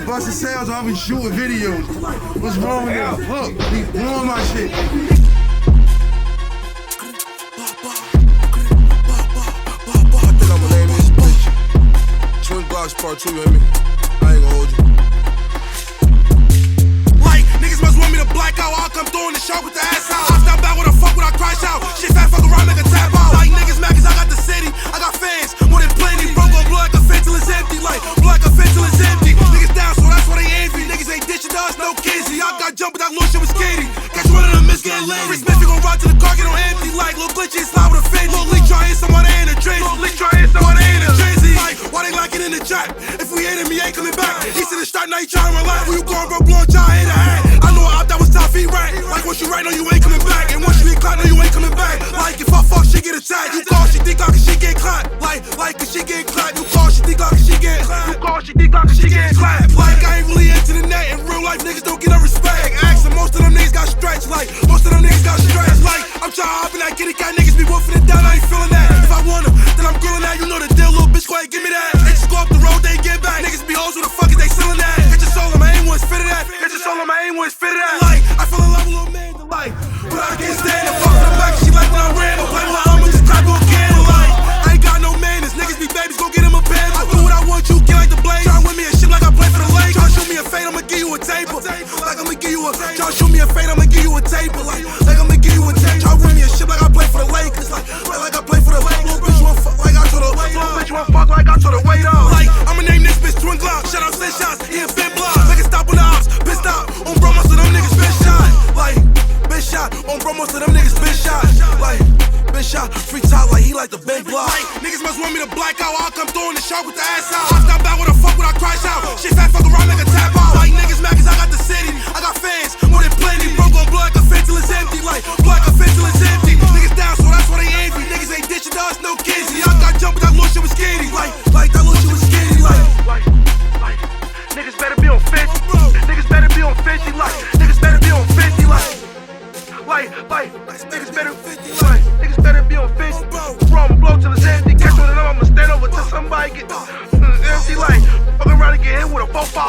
busting sales, I'll be shooting videos. What's wrong with that? Look, he blowing my shit. I think I'ma name this bitch Twin GLOCKS Part 2, you hear me? I ain't gon' hold you. Like, niggas must want me to black out. I'll come through in the show with the ass out. I stop back with a fuck when I crash out. Shit fat, fuck around, make a tap out. Like, niggas mad cause I got the city. I got fans, more than plenty. Bro gon' blow like a fit till it's empty. Like, blow like a fit till it's empty. Niggas down, so that's why they envy. Niggas ain't dishing to us, no kizzy. I got jumping, that little shit was skating. Catch one of them miss getting laid. Chris Smith, you gon' ride to the car, get on empty. Like, little glitchy and slide with a fin. Little leak try hit somebody in the trench. Little leak try hit somebody in the trench. Like, why they like it in the trap? If we ain't him, he ain't coming back. He said the start, now he trying to relax. Where you going, bro? Blowing try hit a hat. I know I that was top feet right. Like, once you right, no, you ain't coming back. And once you get clapped, no, you ain't coming back. Like, if I fuck, she get attacked. You call, she think cause she get clapped. Like, cause she get clapped. You call, she think cause she get clapped. You call, she think cause she get clapped. Like, I ain't really into the net. In real life, niggas don't get no respect. Ask them, most of them niggas got stretched. Like, most of them niggas got stretched. Like, I'm trying to hop in that kitty cat. Niggas be wolfing it down, I ain't feeling that. If I want them, then I'm grilling that. You know the deal, little bitch, go ahead, give me that. They just go up the road, they get back. Niggas be hoes, who the fuck is they selling that? Get your soul on my aim was fitted at. Get your soul on my aim was fitted at. Like, I fell in love with little man, like, but I can't stand the fuck from the back. She like when I ran, but play with her, I'ma just clap on candle. Like, I ain't got no manners. Niggas be babies, go get him a pen. I do what I want, you get like the blade. Try with me and shit like I play for the Lakers. Try to shoot me a fade, I'ma give you a table. Like I'ma give you a. Try to shoot me a fade, I'ma give you a table. Like I'ma give you a table. Try with me and shit like I play for the Lakers. Like I play for the Lakers. Little bitch, you wanna fuck like I told her. Little bitch, you wanna fuck like I told her. Wait up. Like I'ma name this bitch Twin GLOCKS. Shout out 10 shots, he a fin block. Make it stop with the ops, pissed out. On bro, most of them niggas been shot. Like been shot. On bro, most of them niggas been shot. Like been shot. Free top like he like the big block. Like niggas must want me to black out. I'll come through in the show with the ass out. I stop back with a fuck when I crash out. Shit fat, fuck around, make a tap out. Like niggas mad cause I got the city. I got fans, more than plenty. Bro gon' blow like a fit till it's empty. Like blow like a fit till it's empty. Niggas down, so that's why they envy. Niggas ain't dishing to us, no kizzy. I got jumping, that little shit was skinny. Like that little shit was skinny. Like niggas better be on 50. Niggas better be on 50. Like niggas better be on 50. Like niggas better 50. Like niggas better be on 50. Bro, I'ma blow till it's empty. Catch one of them, I'ma stand over till somebody get empty. Like fuck around and get hit with a 4-5.